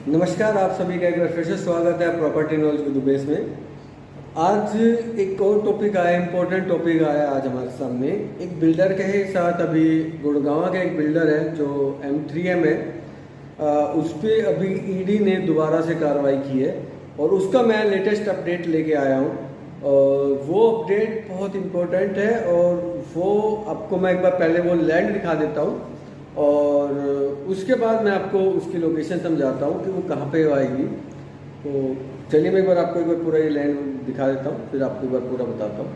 नमस्कार, आप सभी का एक बार फिर से स्वागत है प्रॉपर्टी नॉलेज विद उबेस में। आज एक और टॉपिक आया, इम्पोर्टेंट टॉपिक आया आज हमारे सामने। एक बिल्डर के साथ अभी गुड़गांव का एक बिल्डर है जो M3M है, उस पर अभी ईडी ने दोबारा से कार्रवाई की है और उसका मैं लेटेस्ट अपडेट लेके आया हूँ। और वो अपडेट बहुत इम्पोर्टेंट है और वो आपको मैं एक बार पहले वो लैंड दिखा देता हूँ और उसके बाद मैं आपको उसकी लोकेशन समझाता हूँ कि वो कहाँ पे आएगी। तो चलिए मैं एक बार आपको एक बार पूरा ये लैंड दिखा देता हूँ, फिर आपको एक बार पूरा बताता हूँ।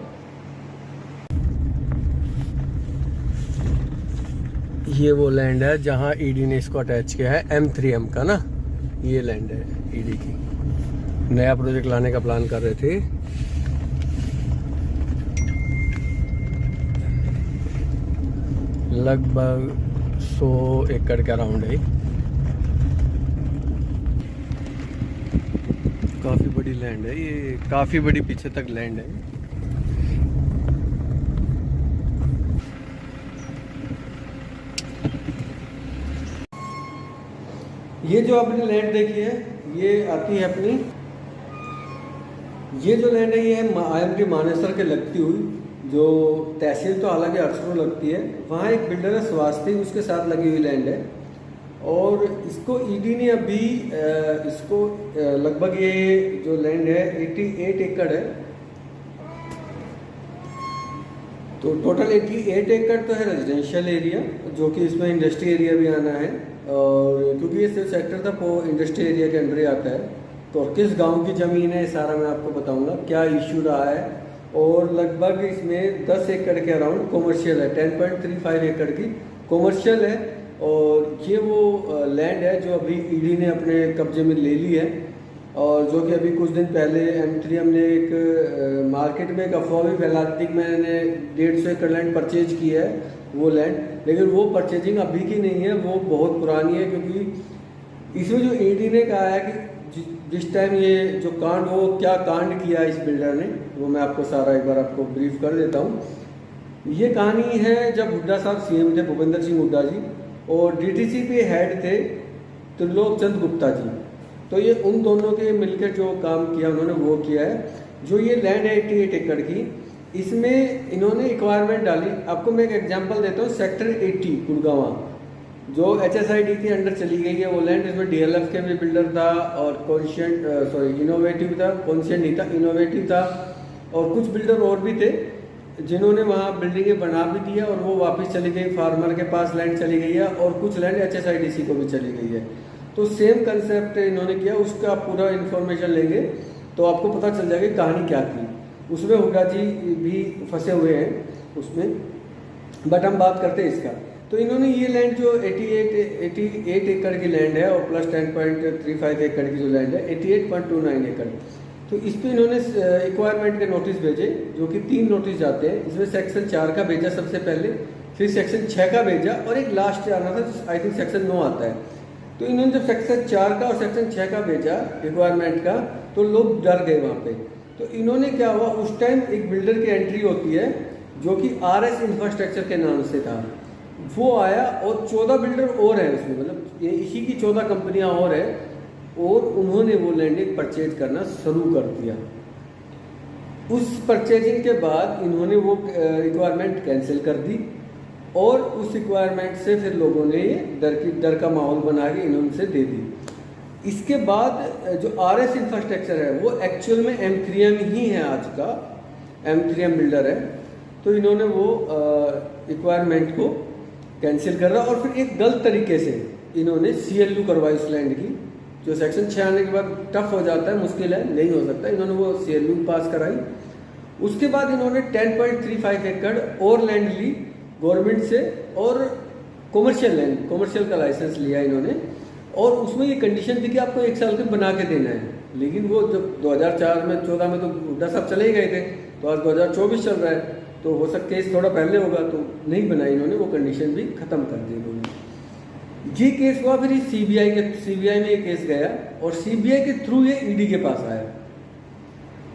ये वो लैंड है जहाँ ईडी ने इसको अटैच किया है, M3M का ना। ये लैंड है ईडी की, नया प्रोजेक्ट लाने का प्लान कर रहे थे। लगभग 100 एकड़ के अराउंड है। काफ़ी बड़ी लैंड है ये, काफ़ी बड़ी पीछे तक लैंड है। ये जो आपने लैंड देखी है ये आती है अपनी, ये जो लैंड है ये है IMT मानेसर के लगती हुई, जो तहसील तो हालांकि अरसरों लगती है। वहाँ एक बिल्डर है स्वास्थी, उसके साथ लगी हुई लैंड है और इसको ईडी ने अभी इसको लगभग ये जो लैंड है 88 एकड़ है। तो टोटल 88 एकड़ तो है रेजिडेंशियल एरिया, जो कि इसमें इंडस्ट्री एरिया भी आना है। और क्योंकि ये सिर्फ सेक्टर था वो इंडस्ट्री एरिया के अंदर ही आता है। तो किस गांव की ज़मीन है सारा मैं आपको बताऊंगा, क्या इश्यू रहा है। और लगभग इसमें 10 एकड़ के अराउंड कॉमर्शियल है, 10.35 एकड़ की कॉमर्शियल है। और ये वो लैंड है जो अभी ईडी ने अपने कब्जे में ले ली है और जो कि अभी कुछ दिन पहले M3M ने एक मार्केट में एक अफवाह भी फैला दी कि मैंने 150 एकड़ लैंड परचेज की है वो लैंड, लेकिन वो परचेजिंग अभी की नहीं है, वो बहुत पुरानी है। क्योंकि इसमें जो ईडी ने कहा है कि जिस टाइम ये जो कांड, वो क्या कांड किया इस बिल्डर ने, वो मैं आपको सारा एक बार आपको ब्रीफ कर देता हूँ। ये कहानी है जब हुड्डा साहब CM थे, भूपेंद्र सिंह हुड्डा जी, और DTC पे हेड थे त्रिलोक चंद गुप्ता जी। तो ये उन दोनों के मिलकर जो काम किया उन्होंने वो किया है। जो ये लैंड है 88 एकड़ की, इसमें इन्होंने रिक्वायरमेंट डाली। आपको मैं एक एग्जांपल देता हूँ, सेक्टर 80 गुड़गांव जो HSID के अंडर चली गई है वो लैंड। इसमें DLF के भी बिल्डर था और इनोवेटिव था, कॉन्शियंट नहीं था, इनोवेटिव था। और कुछ बिल्डर और भी थे जिन्होंने वहाँ बिल्डिंगें बना भी दिया और वो वापस चली गई, फार्मर के पास लैंड चली गई है और कुछ लैंड HSIDC को भी चली गई है। तो सेम कंसेप्ट इन्होंने किया, उसका पूरा इन्फॉर्मेशन लेंगे तो आपको पता चल जाएगी कहानी क्या थी। उसमें हुड्डा जी भी फंसे हुए हैं उसमें, बट हम बात करते हैं इसका। तो इन्होंने ये लैंड जो 88 एकड़ की लैंड है और प्लस 10.35 एकड़ की जो लैंड है 88.29 एकड़, तो इस पर इन्होंने रिक्वायरमेंट के नोटिस भेजे, जो कि 3 नोटिस जाते हैं। इसमें सेक्शन 4 का भेजा सबसे पहले, फिर सेक्शन 6 का भेजा और एक लास्ट आना था, आई थिंक सेक्शन 9 आता है। तो इन्होंने जब सेक्शन 4 का और सेक्शन 6 का भेजा रिक्वायरमेंट का, तो लोग डर गए वहाँ पे। तो इन्होंने क्या हुआ, उस टाइम एक बिल्डर की एंट्री होती है जो कि RS इंफ्रास्ट्रक्चर के नाम से था, वो आया और 14 बिल्डर और हैं उसमें, मतलब ये इसी की 14 कंपनियां और है, और उन्होंने वो लैंड परचेज करना शुरू कर दिया। उस परचेजिंग के बाद इन्होंने वो रिक्वायरमेंट कैंसिल कर दी और उस रिक्वायरमेंट से फिर लोगों ने डर का माहौल बना के इन्होंने से दे दी। इसके बाद जो RS इंफ्रास्ट्रक्चर है वो एक्चुअल में M3M ही है, आज का M3M बिल्डर है। तो इन्होंने वो रिक्वायरमेंट को कैंसिल कर रहा और फिर एक गलत तरीके से इन्होंने CLU करवाई उस लैंड की, जो सेक्शन 6 आने के बाद टफ हो जाता है, मुश्किल है, नहीं हो सकता। इन्होंने वो CLU पास कराई। उसके बाद इन्होंने 10.35 एकड़ और लैंड ली गवर्नमेंट से और कॉमर्शियल लैंड, कॉमर्शियल का लाइसेंस लिया इन्होंने। और उसमें ये कंडीशन थी कि आपको 1 साल के बना के देना है। लेकिन वो जब 2004 में 14 में तो हुड्डा साहब चले गए थे, तो आज 2024 चल रहा है, तो हो सकता केस थोड़ा पहले होगा, तो नहीं बनाई इन्होंने, वो कंडीशन भी खत्म कर दी इन्होंने। ये केस हुआ, फिर CBI में ये केस गया और CBI के थ्रू ये ईडी के पास आया।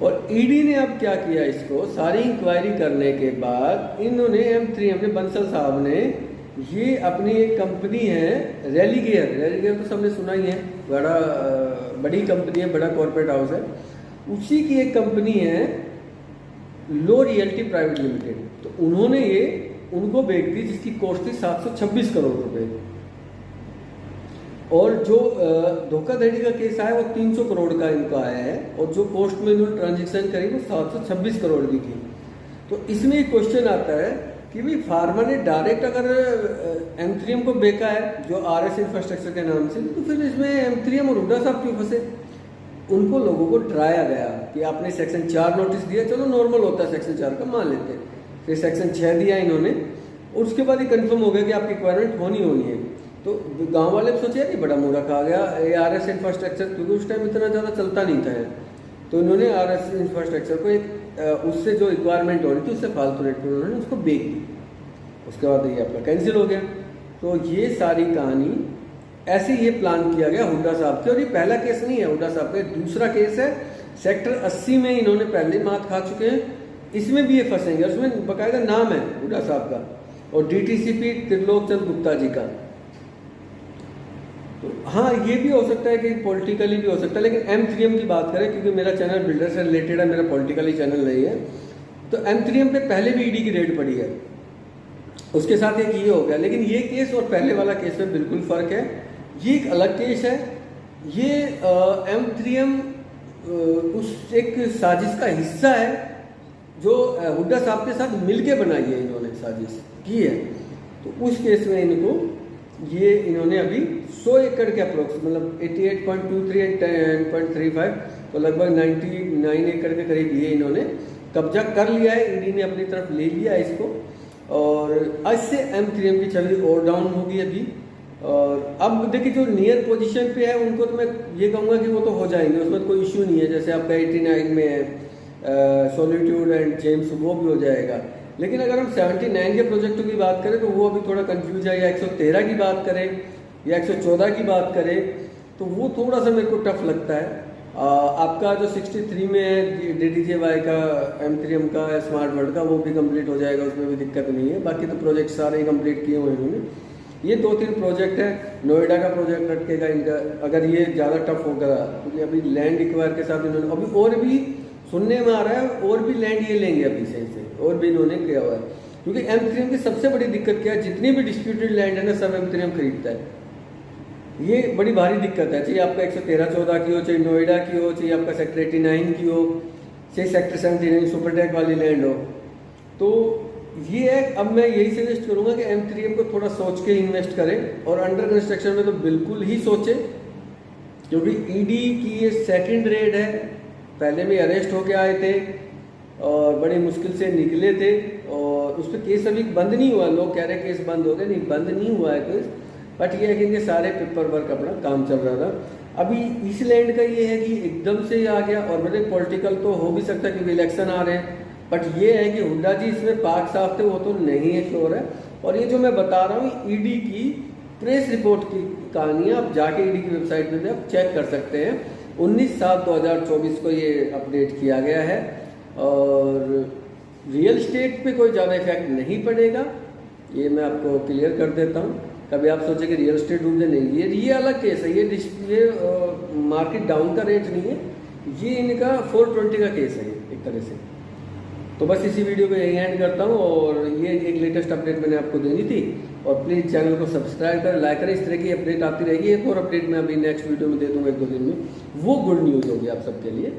और ईडी ने अब क्या किया, इसको सारी इंक्वायरी करने के बाद इन्होंने M3M ने बंसल साहब ने ये अपनी एक कंपनी है रेलिगेयर तो सबने सुना ही है, बड़ी कंपनी है, बड़ा कॉर्पोरेट हाउस है, उसी की एक कंपनी है लो रियल्टी प्राइवेट लिमिटेड। तो उन्होंने ये उनको बेच दी जिसकी कॉस्ट थी 726 करोड़ रुपए, और जो धोखाधड़ी का केस आया वो 300 करोड़ का इनका आया है, और जो कॉस्ट में इन्होंने ट्रांजेक्शन करी वो 726 करोड़ की थी। तो इसमें एक क्वेश्चन आता है कि भाई फार्मा ने डायरेक्ट अगर एम3एम को बेचा है जो आरएस इंफ्रास्ट्रक्चर के नाम से, तो फिर इसमें एम3एम और हुड्डा साहब क्यों फंसे? उनको लोगों को डराया गया कि आपने सेक्शन 4 नोटिस दिया, चलो नॉर्मल होता है सेक्शन 4 का, मान लेते हैं। फिर सेक्शन 6 दिया इन्होंने, और उसके बाद ही कंफर्म हो गया कि आपकी रिक्वायरमेंट होनी है। तो गांव वाले सोचे कि बड़ा मूर्ख आ गया ये आरएस इंफ्रास्ट्रक्चर, क्योंकि उस टाइम इतना ज़्यादा चलता नहीं था। तो इन्होंने आरएस इंफ्रास्ट्रक्चर को एक उससे जो रिक्वायरमेंट हो रही थी उससे फालतू रेट पर उन्होंने उसको बेच दी। उसके बाद ये आपका कैंसिल हो गया। तो ये सारी कहानी ऐसे ये प्लान किया गया हुड्डा साहब के, और ये पहला केस नहीं है हुड्डा साहब का, दूसरा केस है। सेक्टर 80 में इन्होंने पहले मात खा चुके हैं, इसमें भी ये फंसेंगे, उसमें बाकायदा नाम है हुड्डा साहब का और डीटीसीपी त्रिलोक चंद गुप्ता जी का। तो हाँ, ये भी हो सकता है कि पॉलिटिकली भी हो सकता है, लेकिन M3M की बात करें, क्योंकि मेरा चैनल बिल्डर से रिलेटेड है, मेरा पॉलिटिकली चैनल नहीं है, तो M3M पे पहले भी ईडी की रेड पड़ी है, उसके साथ एक ये हो गया। लेकिन ये केस और पहले वाला केस में बिल्कुल फ़र्क है, ये एक अलग केस है। ये M3M उस एक साजिश का हिस्सा है जो हुड्डा साहब के साथ मिलके बनाई है, इन्होंने साजिश की है। तो उस केस में इन्होंने अभी 100 एकड़ के अप्रोक्स, मतलब 88.23 एंड 10.35, तो लगभग 99 एकड़ के करीब ये इन्होंने कब्जा कर लिया है। ईडी ने अपनी तरफ ले लिया इसको, और आज से M3M की छवि और डाउन होगी अभी। और अब देखिए जो नियर पोजीशन पे है उनको तो मैं ये कहूँगा कि वो तो हो जाएंगे, उसमें कोई इश्यू नहीं है। जैसे आपका 89 में है सॉलिट्यूड एंड जेम्स, वो भी हो जाएगा। लेकिन अगर हम 79 के प्रोजेक्टों की बात करें तो वो अभी थोड़ा कंफ्यूज है, या 113 की बात करें या 114 की बात करें तो वो थोड़ा सा मेरे को टफ लगता है। आपका जो 63 में है DDJY का, M3M का, स्मार्ट वर्ल्ड का, वो भी कंप्लीट हो जाएगा, उसमें भी दिक्कत नहीं है। बाकी तो प्रोजेक्ट सारे ही कंप्लीट किए हुए हैं इन्होंने। ये 2-3 प्रोजेक्ट है, नोएडा का प्रोजेक्ट अटकेगा इनका अगर ये ज़्यादा टफ होगा, क्योंकि अभी लैंड एक्वायर के साथ इन्होंने अभी और भी सुनने में आ रहा है, और भी लैंड ये लेंगे अभी से और भी इन्होंने किया हुआ है। क्योंकि M3M की सबसे बड़ी दिक्कत क्या है, जितनी भी डिस्प्यूटेड लैंड है ना, सब M3M खरीदता है। ये बड़ी भारी दिक्कत है, चाहे आपका 113-14 की हो, चाहे नोएडा की हो, चाहे आपका सेक्टर 89 की हो, चाहे सेक्टर 79 सुपरटेक वाली लैंड हो। तो ये है, अब मैं यही सजेस्ट करूंगा कि M3M को थोड़ा सोच के इन्वेस्ट करें, और अंडर कंस्ट्रक्शन में तो बिल्कुल ही सोचें, क्योंकि ईडी की ये सेकंड रेड है। पहले में अरेस्ट होके आए थे और बड़ी मुश्किल से निकले थे, और उस पर केस अभी बंद नहीं हुआ। लोग कह रहे हैं केस बंद हो गया, नहीं बंद नहीं हुआ है केस, बट ये है कि इनके सारे पेपर वर्क अपना काम चल रहा था। अभी इस लैंड का ये है कि एकदम से ही आ गया, और मतलब पॉलिटिकल तो हो भी सकता है क्योंकि इलेक्शन आ रहे हैं, बट ये है कि हुड्डा जी इसमें पाक साफ थे, वो तो नहीं है, श्योर है। और ये जो मैं बता रहा हूँ ईडी की प्रेस रिपोर्ट की कहानी है, आप जाके ईडी की वेबसाइट पे आप चेक कर सकते हैं। 19/7/2024 को ये अपडेट किया गया है, और रियल स्टेट पे कोई ज़्यादा इफेक्ट नहीं पड़ेगा, ये मैं आपको क्लियर कर देता हूँ। कभी आप सोचे कि रियल स्टेट डूब जाए, नहीं, ये अलग केस है। ये मार्केट डाउन का रेट नहीं है, ये इनका 420 का केस है एक तरह से। तो बस इसी वीडियो को यही एंड करता हूँ, और ये एक लेटेस्ट अपडेट मैंने आपको देनी थी। और प्लीज़ चैनल को सब्सक्राइब करें, लाइक करें, इस तरह की अपडेट आती रहेगी। एक और अपडेट मैं अभी नेक्स्ट वीडियो में दे दूँगा 1-2 दिन में, वो गुड न्यूज़ होगी आप सबके लिए,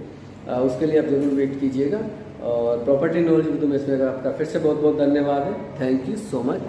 उसके लिए आप ज़रूर वेट कीजिएगा। और प्रॉपर्टी नॉलेज भी तो मैं इसमें आपका फिर से बहुत बहुत धन्यवाद है। Thank you so much.